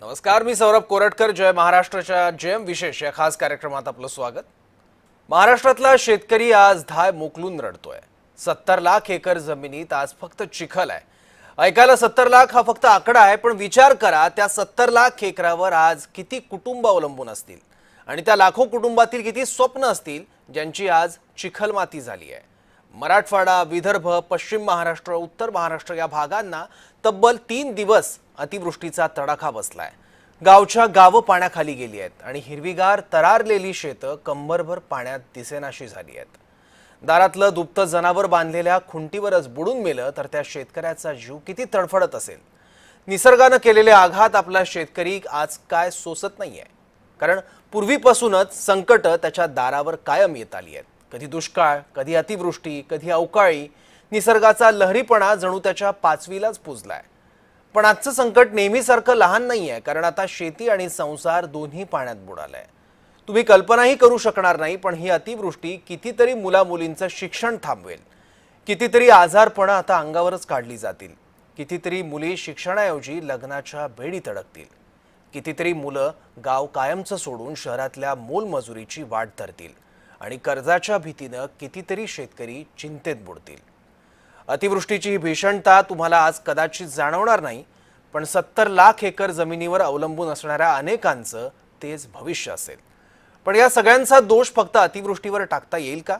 नमस्कार, मी सौरभ कोरटकर. जय महाराष्ट्राच्या जयम विशेष या खास कार्यक्रमात आपलं स्वागत. महाराष्ट्रातला शेतकरी आज धाय मोकलून रडतोय. 70 लाख एकर जमिनीत आज फक्त चिखल आहे. ऐकायला 70 लाख हा फक्त आकडा आहे, पण विचार करा त्या 70 लाख एकरावर आज किती कुटुंब अवलंबून असतील आणि त्या लाखो कुटुंबातील किती स्वप्न असतील ज्यांची आज चिखलमाती झाली आहे. मराठवाडा, विदर्भ, पश्चिम महाराष्ट्र, उत्तर महाराष्ट्र या भागांना तब्बल 3 दिवस अतिवृष्टीचा तडाखा बसलाय. गावच्या गावं पाण्याखाली गेली आहेत आणि हिरवीगार तरारलेली शेतं कंबरभर पाण्यात दिसेनाशी झाली आहेत. दारातलं दुभतं जनावर बांधलेल्या खुंटीवरच बुडून मेलं तर त्या शेतकऱ्याचा जीव किती तडफडत असेल. निसर्गानं केलेले आघात आपला शेतकरी आज काय सोसत नाहीये, कारण पूर्वीपासूनच संकट त्याच्या दारावर कायम येत आली आहेत. कधी दुष्काळ, कधी अतिवृष्टी, कधी अवकाळी. निसर्गाचा लहरीपणा जणू त्याच्या पाचवीलाच पुजलाय. पण आजचं संकट नेहमीसारखं लहान नाहीये, कारण आता शेती आणि संसार दोन्ही पाण्यात बुडालाय. तुम्ही कल्पनाही करू शकणार नाही, पण ही अतिवृष्टी कितीतरी मुलामुलींचं शिक्षण थांबवेल. कितीतरी आजारपणं आता अंगावरच काढली जातील. कितीतरी मुली शिक्षणाऐवजी लग्नाच्या बेडीत अडकतील. कितीतरी मुलं गाव कायमचं सोडून शहरातल्या मोलमजुरीची वाट धरतील आणि कर्जाच्या भीतीनं कितीतरी शेतकरी चिंतेत बुडतील. अतिवृष्टीची ही भीषणता तुम्हाला आज कदाचित जाणवणार नाही, पण 70 लाख एकर जमिनीवर अवलंबून असणाऱ्या अनेकांचं तेच भविष्य असेल. पण या सगळ्यांचा दोष फक्त अतिवृष्टीवर टाकता येईल का?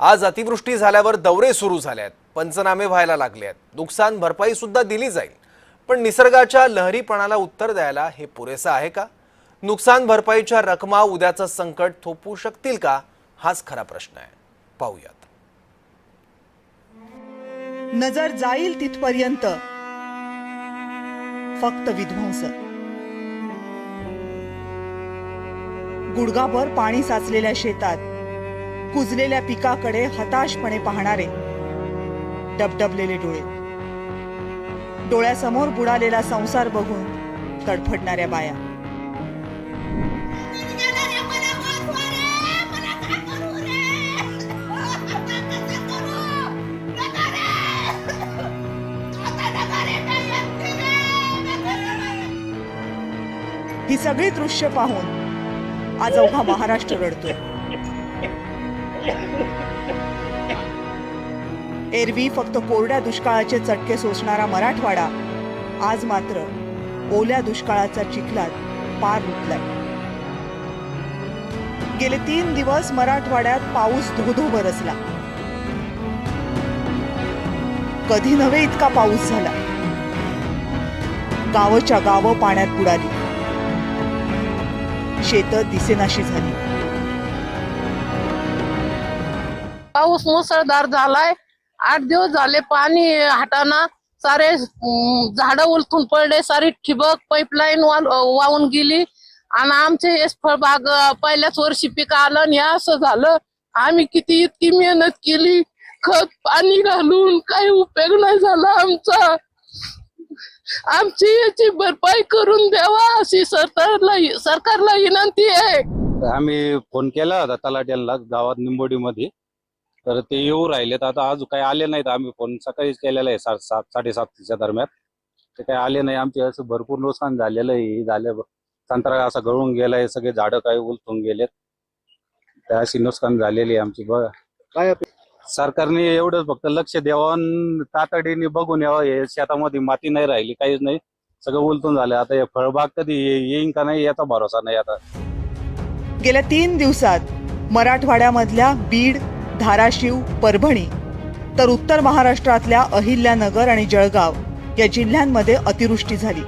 आज अतिवृष्टी झाल्यावर दौरे सुरू झाले आहेत, पंचनामे व्हायला लागले आहेत, नुकसान भरपाई सुद्धा दिली जाईल. पण निसर्गाच्या लहरीपणाला उत्तर द्यायला हे पुरेसं आहे का? नुकसान भरपाईच्या रकमा उद्याचं संकट थोपवू शकतील का? हाच खरा प्रश्न आहे. पाहूयात. नजर जाईल तिथपर्यंत फक्त विध्वंस. गुडघाभर पाणी साचलेल्या शेतात कुजलेल्या पिकाकडे हताशपणे पाहणारे डबडबलेले डोळे, डोळ्यासमोर बुडालेला संसार बघून तडफडणाऱ्या बाया. ही सगळी दृश्य पाहून आज अवघा महाराष्ट्र रडतोय. एरवी फक्त कोरड्या दुष्काळाचे चटके सोसणारा मराठवाडा आज मात्र ओल्या दुष्काळाचा चिखलात पार रुतलाय. गेले 3 दिवस मराठवाड्यात पाऊस धोधो बरसला. कधी नव्हे इतका पाऊस झाला. गावच्या गावं पाण्यात बुडाली. शेतं दिसेनाशी झाली. पाऊस मुसळधार झालाय. 8 दिवस झाले पाणी हटाना. सारे झाडं उलथून पडले. सारी ठिबक पाईपलाईन वाहून गेली आणि आमचे हे फळबाग पहिल्याच वर्षी पीक आलं आणि असं झालं. आम्ही इतकी मेहनत केली, खत पाणी घालून काही उपयोग नाही झाला आमचा. आमची याची भरपाई करून द्यावा अशी सरकारला विनंती आहे. आम्ही फोन केला होता तलाट्याला गावात निंबोडीमध्ये, तर ते येऊ राहिलेत. आता अजून काही आले नाहीत. आम्ही फोन सकाळीच केलेला आहे 7:30 दरम्यान. ते काही आले नाही. आमचे असं भरपूर नुकसान झालेलं आहे. संत्रा असा गळून गेलाय, सगळे झाडं काही उलटून गेलेत. तर अशी नुकसान झालेली आहे आमची. बघा काय सरकारने एवढंच फक्त लक्ष द्यावं, तातडीने बघून यावं. हे शेतामध्ये माती नाही राहिली, काहीच नाही, सगळं उलटून झालं. आता हे फळबाग कधी येईन का नाही याचा भरोसा नाही. आता गेल्या 3 दिवसात मराठवाड्यामधल्या बीड, धाराशिव, परभणी तर उत्तर महाराष्ट्रातल्या अहिल्यानगर आणि जळगाव या जिल्ह्यांमध्ये अतिवृष्टी झाली.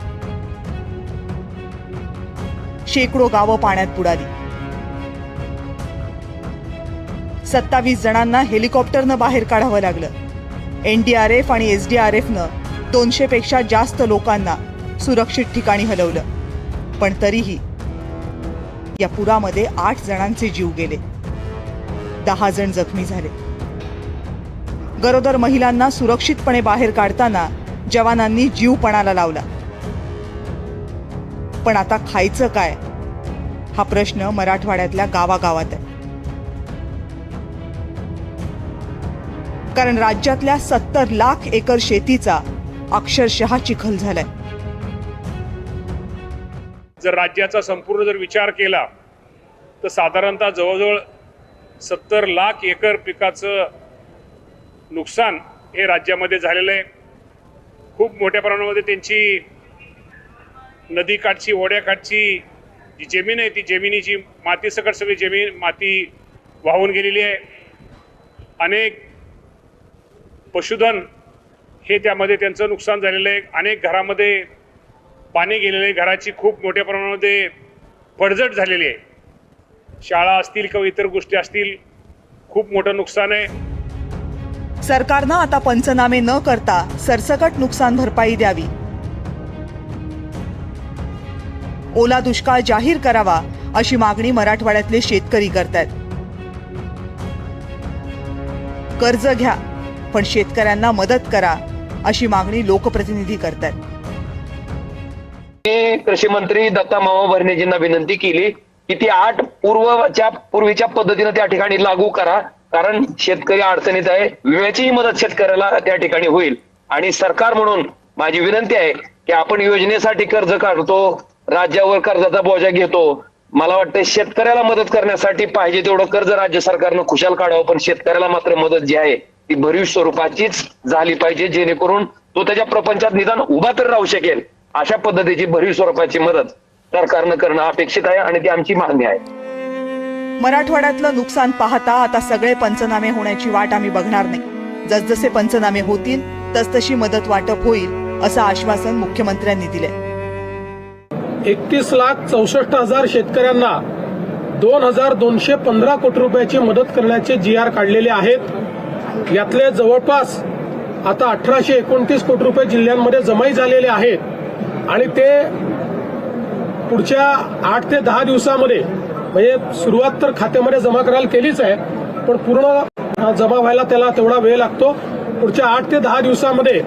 शेकडो गावं पाण्यात बुडाली. 27 जणांना हेलिकॉप्टरनं बाहेर काढावं लागलं. NDRF आणि SDRFनं 200 पेक्षा जास्त लोकांना सुरक्षित ठिकाणी हलवलं. पण तरीही या पुरामध्ये 8 जणांचे जीव गेले. 10 जण जखमी झाले. गरोदर महिलांना सुरक्षितपणे बाहेर काढताना जवानांनी जीव पणाला लावला. पण आता खायचं काय हा प्रश्न मराठवाड्यातल्या गावागावात आहे. कारण राज्यातल्या 70 लाख एकर शेतीचा अक्षरशः चिखल झालाय. जर राज्याचा संपूर्ण जर विचार केला तर साधारणतः जवळजवळ 70 लाख एकर पिकाचं नुकसान हे राज्यामध्ये झालेलं आहे। खूप मोठ्या प्रमाणामध्ये त्यांची नदीकाठची ओढ्याकाठची जी जमीन आहे ती जमिनीची माती सकट सगळी माती वाहून गेलेली आहे। अनेक पशुधन हे त्यामध्ये त्यांचं नुकसान झालेलं आहे। अनेक घरामध्ये पाणी गेलेलं आहे। घराची खूप मोठ्या प्रमाणामध्ये पडझड झालेली आहे। शाळा असतील किंवा इतर गोष्टी असतील, खूप मोठं नुकसान आहे। सरकारनं आता पंचनामे न करता सरसकट नुकसान भरपाई द्यावी, ओला दुष्काळ जाहीर करावा अशी मागणी मराठवाड्यातले शेतकरी करतायत। कर्ज घ्या पण शेतकऱ्यांना मदत करा अशी मागणी लोकप्रतिनिधी करतायत। कृषी मंत्री दत्ता मामा भरणेजींना विनंती केली की ती 8 पूर्वीच्या पद्धतीने त्या ठिकाणी लागू करा, कारण शेतकरी अडचणीत आहे। विम्याचीही मदत शेतकऱ्याला त्या ठिकाणी होईल। आणि सरकार म्हणून माझी विनंती आहे की आपण योजनेसाठी कर्ज काढतो, राज्यावर कर्जाचा बोजा घेतो। मला वाटतं शेतकऱ्याला मदत करण्यासाठी पाहिजे तेवढं कर्ज राज्य सरकारनं खुशाल काढावं, पण शेतकऱ्याला मात्र मदत जी आहे ती भरीव स्वरूपाचीच झाली पाहिजे, जेणेकरून तो त्याच्या प्रपंचात निदान उभा तर राहू शकेल। अशा पद्धतीची भरीव स्वरूपाची मदत सरकारनं करणं अपेक्षित आहे आणि ती आमची मागणी आहे। मराठवाड्यातलं नुकसान पाहता आता सगळे पंचनामे होण्याची वाट आम्ही बघणार नाही। जसजसे पंचनामे होतील तसतशी मदत वाटप होईल असं आश्वासन मुख्यमंत्र्यांनी दिले। 31,64,000 शेतकऱ्यांना 2,215 कोटी रुपयाची मदत करण्याचे GR काढलेले आहेत। यातले जवळपास आता 1,829 कोटी रुपये जिल्ह्यांमध्ये जमाही झालेले आहेत आणि ते पुढच्या 8 ते 10 दिवसामध्ये, म्हणजे सुरुवात तर खात्यामध्ये जमा करायला केलीच आहे, पण पूर्ण जमा व्हायला त्याला तेवढा वेळ लागतो। पुढच्या 8 ते 10 दिवसामध्ये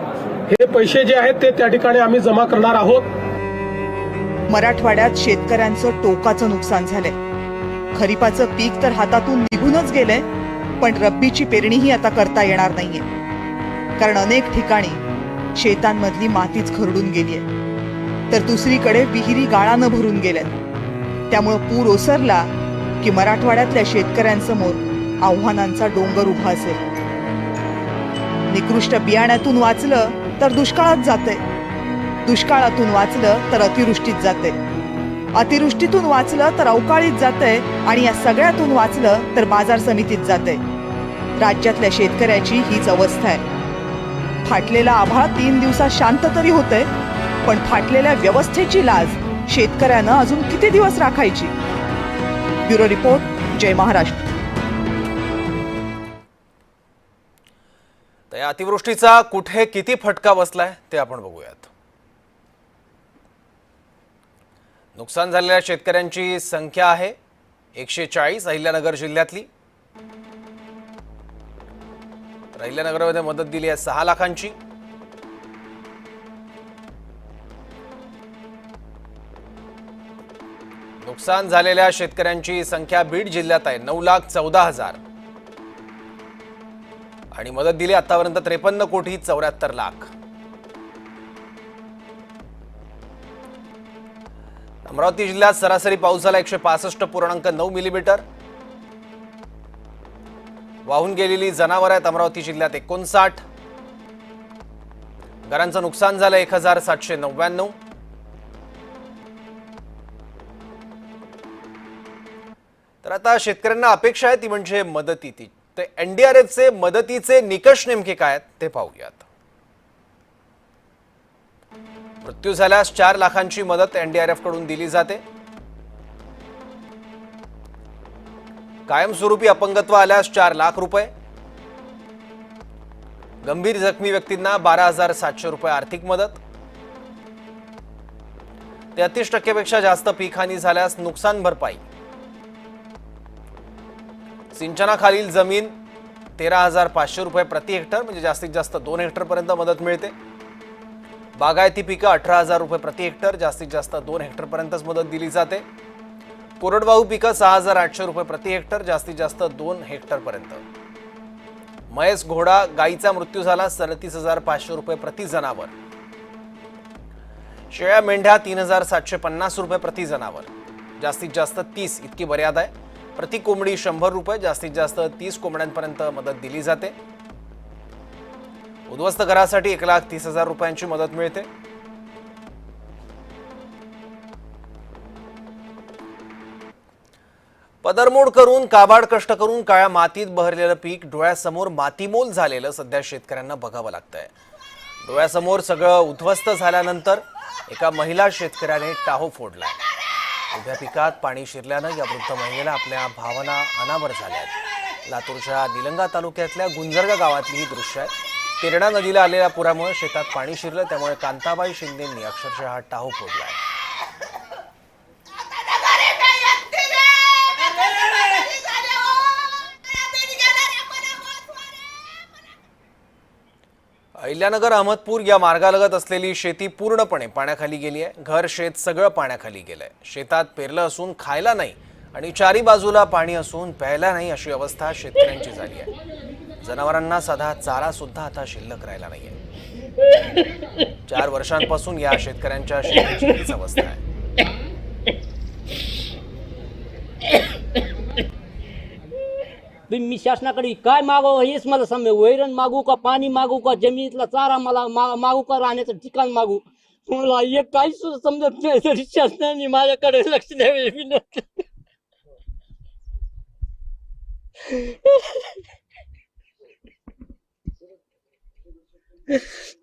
हे पैसे जे आहेत ते त्या ठिकाणी आम्ही जमा करणार आहोत। मराठवाड्यात शेतकऱ्यांचं टोकाचं नुकसान झालंय। खरीपाचं पीक तर हातातून निघूनच गेलंय, पण रब्बीची पेरणीही आता करता येणार नाहीये, कारण अनेक ठिकाणी शेतांमधली मातीच खरडून गेलीय, तर दुसरीकडे विहिरी गाळानं भरून गेल्यात। त्यामुळं पूर ओसरला की मराठवाड्यातल्या शेतकऱ्यांसमोर आव्हानांचा डोंगर उभा असेल। निकृष्ट बियाण्यातून वाचलं तर दुष्काळात जातंय, दुष्काळातून वाचलं तर अतिवृष्टीत जाते, अतिवृष्टीतून वाचलं तर अवकाळीत जातंय, आणि या सगळ्यातून वाचलं तर बाजार समितीत जातंय। राज्यातल्या शेतकऱ्याची हीच अवस्था आहे। फाटलेला आभाळ 3 दिवसात शांत तरी होतंय, पण फाटलेल्या व्यवस्थेची लाज शेतकऱ्यानं अजून किती दिवस राखायची? ब्युरो रिपोर्ट, जय महाराष्ट्र। तर या अतिवृष्टीचा कुठे किती फटका बसलाय ते आपण बघूयात। नुकसान झालेल्या शेतकऱ्यांची संख्या आहे 140 अहिल्यानगर जिल्ह्यातली। अहिल्यानगरमध्ये मदत दिली आहे 6 लाखांची। नुकसान झालेल्या शेतकऱ्यांची संख्या बीड जिल्ह्यात आहे 9,14,000 आणि मदत दिली आतापर्यंत 53 कोटी 74 लाख। अमरावती जिल्ह्यात सरासरी पाऊस झाला 165.9 मिलीमीटर। वाहून गेलेली जनावर आहेत अमरावती जिल्ह्यात 59। घरांचं नुकसान झालं 1,799। तर आता शेतकऱ्यांना अपेक्षा आहे ती म्हणजे मदतीची। ते एनडीआरएफचे मदतीचे निकष नेमके काय आहेत ते पाहूयात। मृत्यू झाल्यास 4 लाखांची मदत एनडीआरएफ कडून दिली जाते। कायमस्वरूपी अपंगत्व आल्यास 4 लाख रुपये। गंभीर जखमी व्यक्तींना 12,700 रुपये आर्थिक मदत। 33% पेक्षा जास्त पीक हानी झाल्यास नुकसान भरपाई। सिंचनाखालील जमीन 13,500 रुपये प्रति हेक्टर, म्हणजे जास्तीत जास्त 2 हेक्टर पर्यंत मदत मिळते। बागायती पिकं 18,000 रुपये प्रति हेक्टर, जास्तीत जास्त 2 हेक्टर पर्यंतच मदत दिली जाते। कोरडवाहू पिकं 6,800 रुपये प्रति हेक्टर, जास्तीत जास्त 2 हेक्टर पर्यंत। म्हैस घोडा गाईचा मृत्यू झाला 37,500 रुपये प्रति जनावर। शेळ्या मेंढ्या 3,750 रुपये प्रति जनावर, जास्तीत जास्त 30 इतकी मर्यादा आहे. प्रति कोंबडी 100 रुपये, जास्तीत जास्त 30 कोंबड्यांपर्यंत मदत दिली जाते. उद्ध्वस्त घरासाठी 1,30,000 रुपयांची मदत मिळते. पदरमोड करून काबाड कष्ट करून काळ्या मातीत बहरलेलं पीक डोळ्यासमोर मातीमोल झालेलं सध्या शेतकऱ्यांना बघावं लागतंय. डोळ्यासमोर सगळं उद्ध्वस्त झाल्यानंतर एका महिला शेतकऱ्याने टाहो फोडलाय. उभ्या पिकात पाणी शिरल्यानं या वृद्ध महिलेला आपल्या भावना अनावर झाल्या आहेत. लातूरच्या निलंगा तालुक्यातल्या गुंजरगा गावातली ही दृश्य आहे. तेरणा नदीला आलेल्या पुरामुळे शेतात पाणी शिरलं, त्यामुळे कांताबाई शिंदेंनी अक्षरशः हा टाहो फोडलाय. अहिल्यानगर अहमदपूर या मार्गालगत असलेली शेती पूर्णपणे पाण्याखाली गेली आहे. घर शेत सगळं पाण्याखाली गेलंय. शेतात पेरलं असून खायला नाही आणि चारी बाजूला पाणी असून प्यायला नाही अशी अवस्था शेतकऱ्यांची झाली आहे. जनावरांना साधा चारा सुद्धा आता शिल्लक राहिला नाहीये. 4 वर्षांपासून या शेतकऱ्यांच्या शेतीची हीच अवस्था आहे. मी शासनाकडे काय मागव हेच मला समज. वैरण मागू का, पाणी मागू का, जमिनीतला चारा मला मागू का, राहण्याचं ठिकाण मागू, मला एक काही सुद्धा समजत नाही. तरी शासनाने माझ्याकडे लक्ष द्यावे विनंती.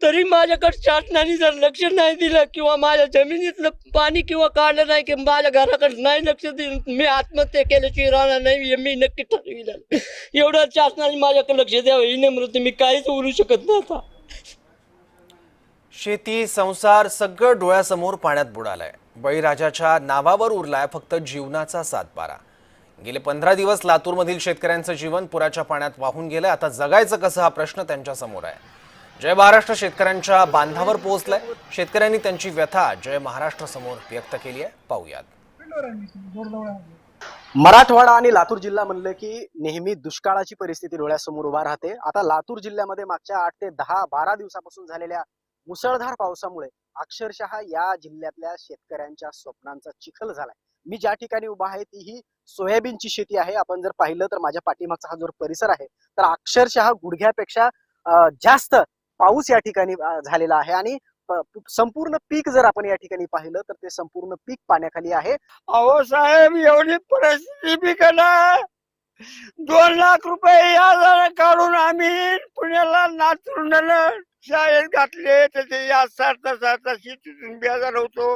तरी माझ्याकडे शासनाने जर लक्ष नाही दिलं किंवा माझ्या जमिनीतलं पाणी किंवा काढलं नाही किंवा माझ्या घराकडे नाही लक्ष दिलं, मी आत्महत्या केल्याशिवाय राहणार नाही हे मी नक्की ठरविलं. एवढं शासनाने माझ्याकडे लक्ष द्यावं ही नम्रता. मी काहीच बोलू शकत नाही आता. शेती संसार सगळं डोळ्यासमोर पाण्यात बुडालंय. बळीराजाच्या नावावर उरलाय फक्त जीवनाचा सातबारा. गेले 15 दिवस लातूरमधील शेतकऱ्यांचं जीवन पुराच्या पाण्यात वाहून गेलंय. आता जगायचं कसं हा प्रश्न त्यांच्या समोर आहे. जय महाराष्ट्र शेतकऱ्यांच्या बांधावर पोहोचलाय. शेतकऱ्यांनी त्यांची व्यथा जय महाराष्ट्र समोर व्यक्त केली आहे. पाहूयात. मराठवाडा आणि लातूर जिल्हा म्हणलं की नेहमी दुष्काळाची परिस्थिती डोळ्यासमोर उभा राहते. आता लातूर जिल्ह्यामध्ये मागच्या 8 ते 12 दिवसापासून झालेल्या मुसळधार पावसामुळे अक्षरशः या जिल्ह्यातल्या शेतकऱ्यांच्या स्वप्नांचा चिखल झालाय. मी ज्या ठिकाणी उभा आहे ती ही सोयाबीनची शेती आहे. आपण जर पाहिलं तर माझ्या पाठीमागचा हा जो परिसर आहे तर अक्षरशः गुडघ्यापेक्षा जास्त पाऊस या ठिकाणी झालेला आहे आणि संपूर्ण पीक जर आपण या ठिकाणी पाहिलं तर ते संपूर्ण पीक पाण्याखाली आहे. अहो साहेब, एवढी परिस्थिती पिकला 2 लाख रुपये याला काढून आम्ही पुण्याला नाचून शाळेत घातले. त्याचे या सारता शेतीतून बेजार होतो.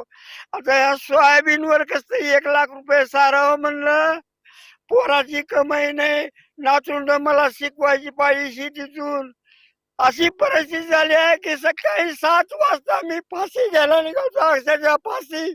आता या सोयाबीनवर कसं 1 लाख रुपये सारावं म्हणलं. पोराची कमाई नाही, नाचून मला शिकवायची पाहिजे शेतीतून. अशी परिस्थिती झाली आहे की सकाळी 7 वाजता मी फाशी घ्यायला निघालो. अक्षरशः फाशी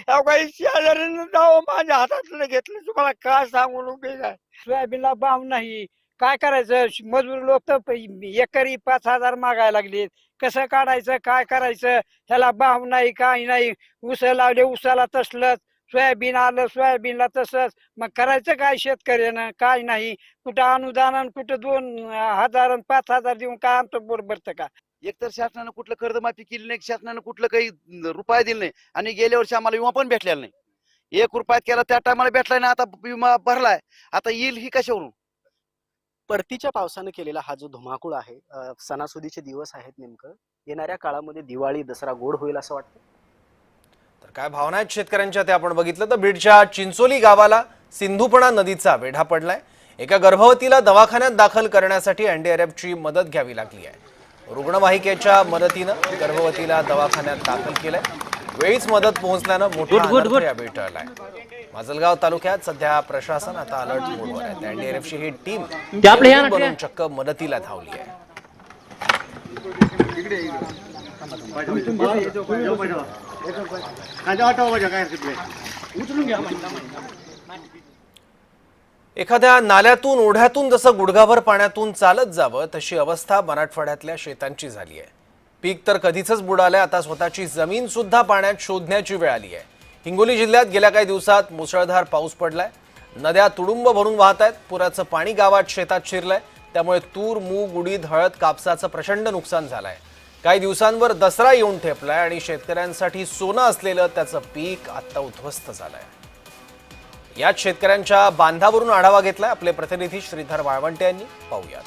काही शेजाऱ्यानं जावं माझ्या हातातलं घेतलं. तुम्हाला काय सांगून उभे काय. सोयाबीनला भाव नाही, काय करायचं. मजूर लोक तर एकरी 5,000 मागायला लागले. कसं काढायचं, काय करायचं. ह्याला भाव नाही, काही नाही. ऊस लावले, ऊसाला तसलंच. सोयाबीन आलं, सोयाबीनला तसंच. मग करायचं काय शेतकऱ्यानं, काय नाही. कुठं अनुदान, कुठं 2,000 आणि 5,000 देऊन काय आमचं पोट भरतं का. एकतर शासनानं कुठलं कर्जमाफी केली नाही, शासनानं कुठलं काही रुपये दिले नाही आणि गेल्या वर्षी आम्हाला विमा पण भेटलेला नाही. 1 रुपयात केला त्या टायमाला भेटला नाही, आता विमा भरलाय. आता येईल ही कशावरून. परतीच्या पावसानं केलेला हा जो धुमाकूळ आहे, सणासुदीचे दिवस आहेत, नेमकं येणाऱ्या काळामध्ये दिवाळी दसरा गोड होईल असं वाटतं. तर काय भावना आहेत शेतकऱ्यांच्या ते आपण बघितलं. तर बीडच्या चिंचोली गावाला सिंधुपणा नदीचा वेढा पडलाय. एका गर्भवतीला दवाखान्यात दाखल करण्यासाठी एनडीआरएफची मदत घ्यावी लागली आहे. रुग्णवाहिकेच्या मदतीनं गर्भवतीला दवाखान्यात दाखल केलंय. वेळीच मदत पोहोचल्यानं मोठा अनर्थ यावेळी टळलाय. माजलगाव तालुक्यात सध्या प्रशासन आता अलर्ट मोडवर आहे. एनडीआरएफची ही टीम बनवून चक्क मदतीला धावली आहे. एखाद्या नाल्यातून ओढ्यातून जसं गुडघाभर पाण्यातून चालत जावं तशी अवस्था मराठवाड्यातल्या शेतांची झाली आहे. पीक तर कधीच बुडालंय. आता स्वतःची जमीन सुद्धा पाण्यात शोधण्याची वेळ आली आहे. हिंगोली जिल्ह्यात गेल्या काही दिवसात मुसळधार पाऊस पडलाय. नद्या तुडुंब भरून वाहत आहेत. पुराचं पाणी गावात शेतात शिरलंय. त्यामुळे तूर, मूग, उडीद, हळद, कापसाचं प्रचंड नुकसान झालंय. काही दिवसांवर दसरा येऊन ठेपलाय आणि शेतकऱ्यांसाठी सोनं असलेलं त्याचं पीक आता उद्ध्वस्त झालंय। याच शेतकऱ्यांच्या बांधावरून आढावा घेतलाय आपले प्रतिनिधी श्रीधर वाळवंटे यांनी। पाहूयात।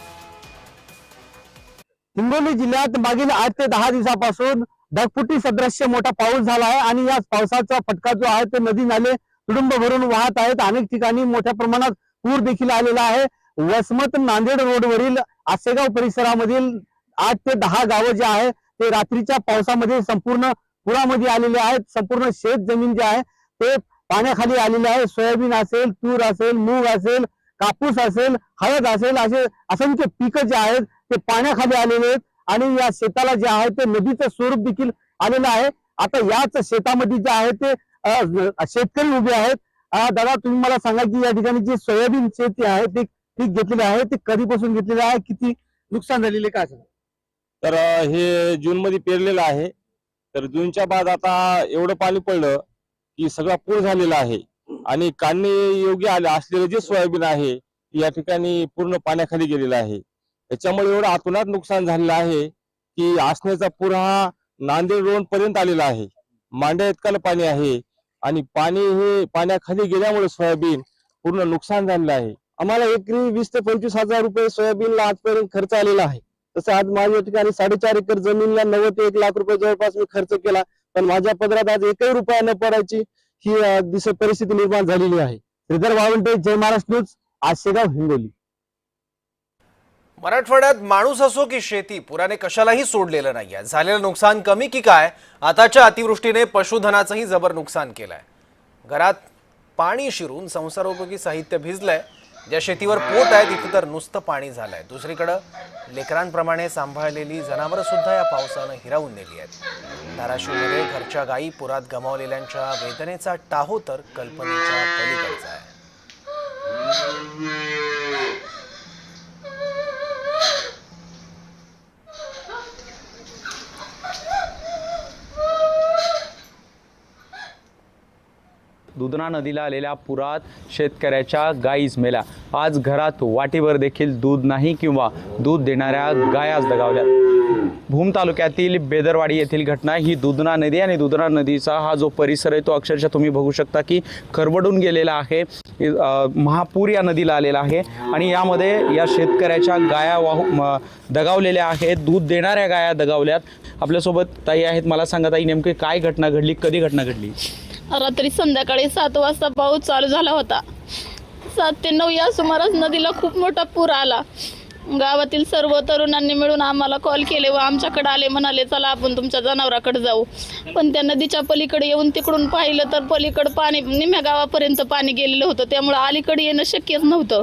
हिंगोली जिल्ह्यात मागील 8 ते 10 दिवसापासून ढगफुटी सदृश्य मोठा पाऊस झाला आहे आणि या पावसाचा फटका जो आहे ते नदी नाले तुडुंब भरून वाहत आहेत। अनेक ठिकाणी मोठ्या प्रमाणात पूर देखील आलेला आहे। वसमत नांदेड रोडवरील आसेगाव परिसरामधील 8 ते 10 गावं जे आहे ते रात्रीच्या पावसामध्ये संपूर्ण पुरामध्ये आलेले आहेत। संपूर्ण शेत जमीन जे आहे ते पाण्याखाली आलेले आहे। सोयाबीन असेल, तूर असेल, मूग असेल, कापूस असेल, हळद असेल, असे असंख्य पिकं जे आहेत ते पाण्याखाली आलेले आहेत आणि या शेताला जे आहे ते नदीचं स्वरूप देखील आलेलं आहे। आता याच शेतामध्ये जे आहे ते शेतकरी उभे आहेत। दादा, तुम्ही मला सांगा की या ठिकाणी जे सोयाबीन शेती आहे ते पीक घेतलेले आहे ते कधीपासून घेतलेले आहे, किती नुकसान झालेले काय सांगा? तर हे जून मध्ये पेरलेलं आहे। तर जूनच्या बाद आता एवढं पाणी पडलं की सगळा पूर झालेला आहे आणि काढणे योग्य आले असलेले जे सोयाबीन आहे या ठिकाणी पूर्ण पाण्याखाली गेलेलं आहे। त्याच्यामुळे एवढं अतोनात नुकसान झालेलं आहे की आसनेचा पूर हा नांदेड रोड पर्यंत आलेला आहे। मांड्या इतकाला पाणी आहे आणि पाणी हे पाण्याखाली गेल्यामुळे सोयाबीन पूर्ण नुकसान झालेलं आहे। आम्हाला एकरी 20 ते 25 हजार रुपये सोयाबीनला आजपर्यंत खर्च आलेला आहे। तसं आज माझ्या ठिकाणी 4.5 एकर जमीनला 90 ते 1 लाख रुपये जवळपास मी खर्च केला, पण माझ्या पदरात आज एकही रुपया न पडायची ही परिस्थिती निर्माण झालेली आहे। श्रीधर वाळवंटे, जय महाराष्ट्र न्यूज, आसेगाव, हिंगोली। मराठवाड्यात माणूस असो की शेती पुराने कशालाही सोडलेलं नाहीये। झालेलं नुकसान कमी की काय, आताच्या अतिवृष्टीने पशुधनाचंही जबर नुकसान केलंय। घरात पाणी शिरून संसारोपयोगी साहित्य भिजलंय। ज्या शेतीवर पोट आहे तिथे तर नुसतं पाणी झालंय। दुसरीकडे लेकरांप्रमाणे सांभाळलेली जनावरं सुद्धा या पावसानं हिरावून नेली आहेत। धाराशिवमध्ये घरच्या गायी पुरात गमावलेल्यांच्या वेदनेचा टाहो तर कल्पनेच्या पलीकडचा आहे। दुधना नदीला आलेल्या पुरात शेतकऱ्याच्या गायीच मेल्या। आज घरात वाटीभर देखील दूध नाही किंवा दूध देणाऱ्या गायाच दगावल्या। भूम तालुक्यातील बेदरवाडी येथील घटना ही दुधना नदी आणि दुधना नदीचा हा जो परिसर आहे तो अक्षरशः तुम्ही बघू शकता की खरबडून गेलेला आहे। महापूर या नदीला आलेला आहे आणि यामध्ये या शेतकऱ्याच्या गाया दगावलेल्या आहेत, दूध देणाऱ्या गाया दगावल्यात। आपल्यासोबत ताई आहेत। मला सांगा ताई, नेमकी काय घटना घडली, कधी घटना घडली? रात्री संध्याकाळी 7 वाजता पाऊस चालू झाला होता। 7 ते 9 या सुमारास नदीला खूप मोठा पूर आला। गावातील सर्व तरुणांनी मिळून आम्हाला कॉल केले व आमच्याकडे आले, म्हणाले चला आपण तुमच्या जनावराकडे जाऊ। पण त्या नदीच्या पलीकडे येऊन तिकडून पाहिलं तर पलीकडे पाणी निम्या गावापर्यंत पाणी गेलेलं होतं, त्यामुळे अलीकडे येणं शक्यच नव्हतं।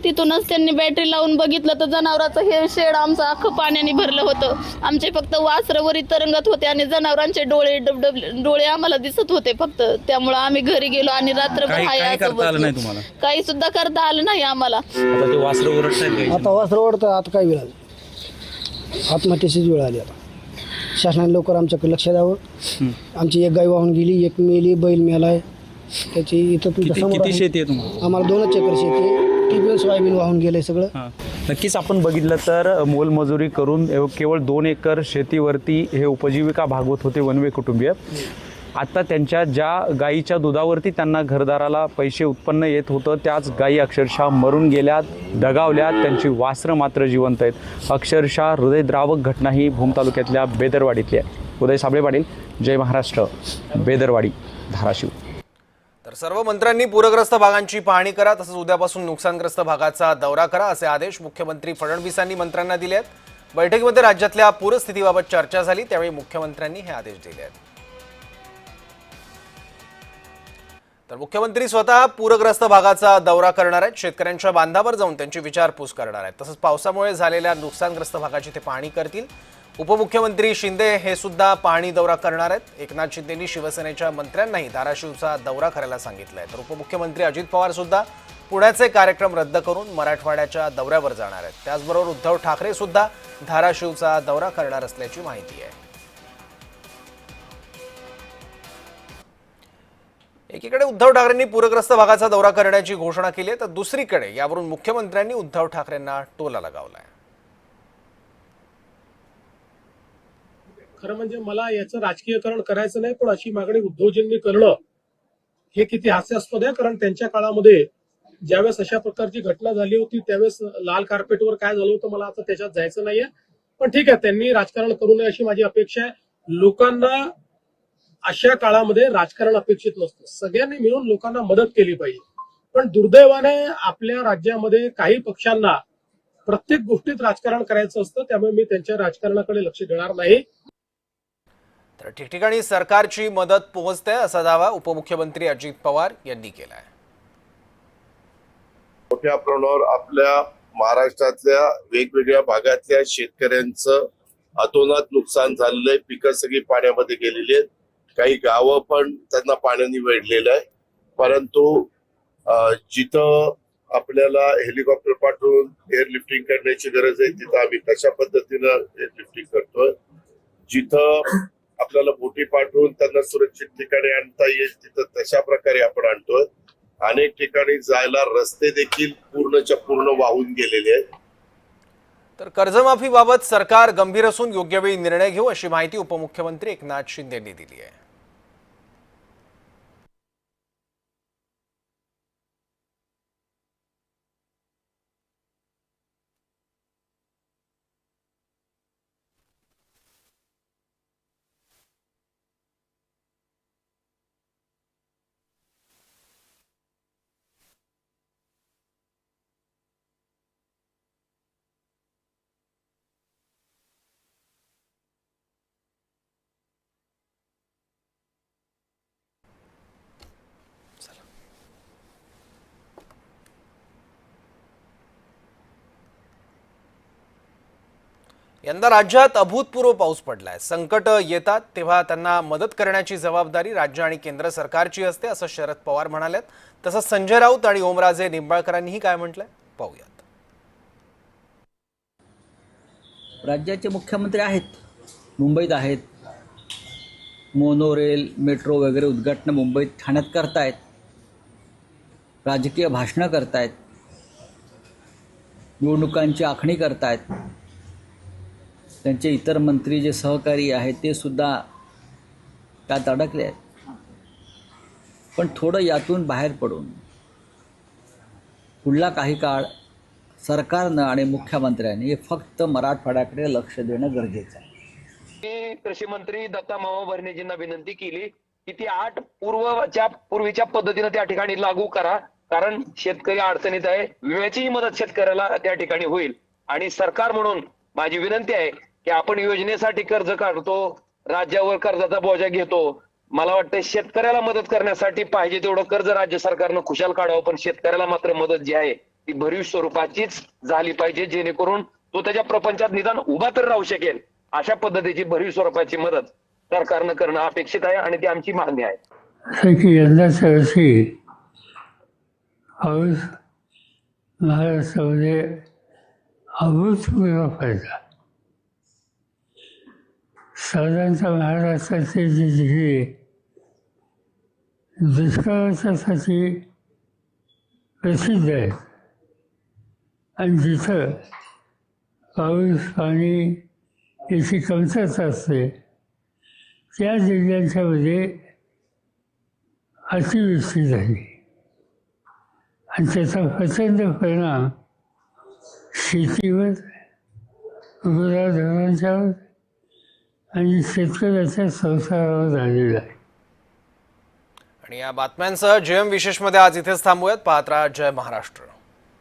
तिथूनच त्यांनी बॅटरी लावून बघितलं तर जनावरांचं हे शेड आमचं अख्खं पाण्याने भरलं होतं। आमचे फक्त वासरवरी तरंगत होते आणि जनावरांचे डोळे आम्हाला दिसत होते फक्त। त्यामुळे आम्ही घरी गेलो आणि रात्रभर काही सुद्धा करता आलं नाही आम्हाला। आता वासरं ओढतं, आता काय वेळ आली, आत्महत्येची वेळ आली। आता शासनाने लवकर आमच्याकडे लक्ष द्यावं। आमची एक गाय वाहून गेली, एक मेली, बैल मेलाय। त्याची इथं किती शेती आहे तुम्हाला? आम्हाला 2 एकर शेती आहे। सोयाबीन वाहून गेले सगळं। नक्कीच आपण बघितलं तर मोलमजुरी करून केवळ 2 एकर शेतीवरती हे उपजीविका भागवत होते वनवे कुटुंबीय। आता त्यांच्या ज्या गायीच्या दुधावरती त्यांना घरदाराला पैसे उत्पन्न येत होतं त्याच गायी अक्षरशः मरून गेल्यात, दगावल्यात। त्यांची वासरं मात्र जिवंत आहेत। अक्षरशः हृदयद्रावक घटना ही भूम तालुक्यातल्या बेदरवाडीतली आहे। उदय साबळे पाटील, जय महाराष्ट्र, बेदरवाडी, धाराशिव। तर सर्व मंत्र्यांनी पूरग्रस्त भागांची पाहणी करा, तसंच उद्यापासून नुकसानग्रस्त भागाचा दौरा करा असे आदेश मुख्यमंत्री फडणवीसांनी मंत्र्यांना दिले आहेत। बैठकीमध्ये राज्यातल्या पूरस्थितीबाबत चर्चा झाली, त्यावेळी मुख्यमंत्र्यांनी हे आदेश दिले आहेत। तर मुख्यमंत्री स्वतः पूरग्रस्त भागाचा दौरा करणार आहेत। शेतकऱ्यांच्या बांधावर जाऊन त्यांची विचारपूस करणार आहेत। तसंच पावसामुळे झालेल्या नुकसानग्रस्त भागाची ते पाहणी करतील। उपमुख्यमंत्री शिंदे हे सुद्धा पाहणी दौरा करणार आहेत। एकनाथ शिंदेंनी शिवसेनेच्या मंत्र्यांनाही धाराशिवचा दौरा करायला सांगितलंय। तर उपमुख्यमंत्री अजित पवार सुद्धा पुण्याचे कार्यक्रम रद्द करून मराठवाड्याच्या दौऱ्यावर जाणार आहेत। त्याचबरोबर उद्धव ठाकरे सुद्धा धाराशिवचा दौरा करणार असल्याची माहिती आहे। एकीकडे उद्धव ठाकरेंनी पूरग्रस्त भागाचा दौरा करण्याची घोषणा केली आहे, तर दुसरीकडे यावरून मुख्यमंत्र्यांनी उद्धव ठाकरेंना टोला लगावलाय। खरं म्हणजे मला याचं राजकीयकरण करायचं नाही, पण अशी मागणी उद्धवजींनी करणं हे किती हास्यास्पद आहे. कारण त्यांच्या काळामध्ये ज्यावेळेस अशा प्रकारची घटना झाली होती त्यावेळेस लाल कार्पेटवर काय झालं होतं मला आता त्याच्यात जायचं नाहीये. पण ठीक आहे, त्यांनी राजकारण करू नये अशी माझी अपेक्षा आहे. लोकांना अशा काळामध्ये राजकारण अपेक्षित नसतं. सगळ्यांनी मिळून लोकांना मदत केली पाहिजे. पण दुर्दैवाने आपल्या राज्यामध्ये काही पक्षांना प्रत्येक गोष्टीत राजकारण करायचं असतं, त्यामुळे मी त्यांच्या राजकारणाकडे लक्ष देणार नाही. तर ठिकठिकाणी सरकारची मदत पोहोचते असा दावा उपमुख्यमंत्री अजित पवार यांनी केलाय. मोठ्या प्रमाणावर आपल्या महाराष्ट्रातल्या वेगवेगळ्या भागातल्या शेतकऱ्यांचं अतोनात नुकसान झालेलं आहे. पिकं सगळी पाण्यामध्ये गेलेली आहेत. काही गावं पण त्यांना पाण्याने वेढलेलं आहे. परंतु जिथं आपल्याला हेलिकॉप्टर पाठवून एअरलिफ्टिंग करण्याची गरज आहे तिथं आम्ही तशा पद्धतीनं एअरलिफ्टिंग करतोय. जिथं आपल्याला बोटी पाठवून त्यांना सुरक्षित ठिकाणी आणता येईल तिथं तशा प्रकारे आपण आणतोय. अनेक ठिकाणी जायला रस्ते देखील पूर्णच्या पूर्ण वाहून गेलेले आहेत. तर कर्जमाफीबाबत सरकार गंभीर असून योग्य वेळी निर्णय घेऊ अशी माहिती उपमुख्यमंत्री एकनाथ शिंदे यांनी दिली आहे. यंदा राज्यात अभूतपूर्व पाऊस पडलाय. संकट येतात तेव्हा त्यांना मदत करण्याची जबाबदारी राज्य आणि केंद्र सरकारची असते असं शरद पवार म्हणालेत. तसंच संजय राऊत आणि ओमराजे निंबाळकरांनीही काय म्हटलंय पाहूयात. राज्याचे मुख्यमंत्री आहेत, मुंबईत आहेत. मोनोरेल मेट्रो वगैरे उद्घाटन मुंबईत ठाण्यात करतायत. राजकीय भाषणं करतायत. निवडणुकांची आखणी करतायत. त्यांचे इतर मंत्री जे सहकारी आहेत ते सुद्धा त्यात अडकले आहेत. पण थोडं यातून बाहेर पडून पुढला काही काळ सरकारनं आणि मुख्यमंत्र्यांनी फक्त मराठवाड्याकडे लक्ष देणं गरजेचं आहे. मी कृषी मंत्री दत्ता मामा भरणेजींना विनंती केली की ती पूर्वीच्या पद्धतीनं त्या ठिकाणी लागू करा. कारण शेतकरी अडचणीत आहे. विम्याचीही मदत शेतकऱ्याला त्या ठिकाणी होईल. आणि सरकार म्हणून माझी विनंती आहे की आपण योजनेसाठी कर्ज काढतो, राज्यावर कर्जाचा बोजा घेतो. मला वाटतं शेतकऱ्याला मदत करण्यासाठी पाहिजे तेवढं कर्ज राज्य सरकारनं खुशाल काढावं, पण शेतकऱ्याला मात्र मदत जी आहे ती भरीव स्वरूपाचीच झाली पाहिजे, जेणेकरून तो त्याच्या प्रपंचात निदान उभा तर राहू शकेल. अशा पद्धतीची भरीव स्वरूपाची मदत सरकारनं करणं अपेक्षित आहे आणि ती आमची मागणी आहे. यंदाच्या वर्षी पाऊस महाराष्ट्रामध्ये अभूतपूर्व पडला. साधारणतः महाराष्ट्राचे जे जिल्हे दुष्काळासाठी प्रसिद्ध आहेत आणि जिथं पाऊस पाणी याची कमतरता असते त्या जिल्ह्यांच्यामध्ये अतिवृष्टी झाली आणि त्याचा प्रचंड परिणाम शेतीवर, गुराढोरांच्यावर आणि शेतकऱ्याच्या संसारावर झालेला आहे. आणि या बातम्यांसह जेएम विशेषमध्ये आज इथेच थांबूयात. पाहत राहा जय महाराष्ट्र.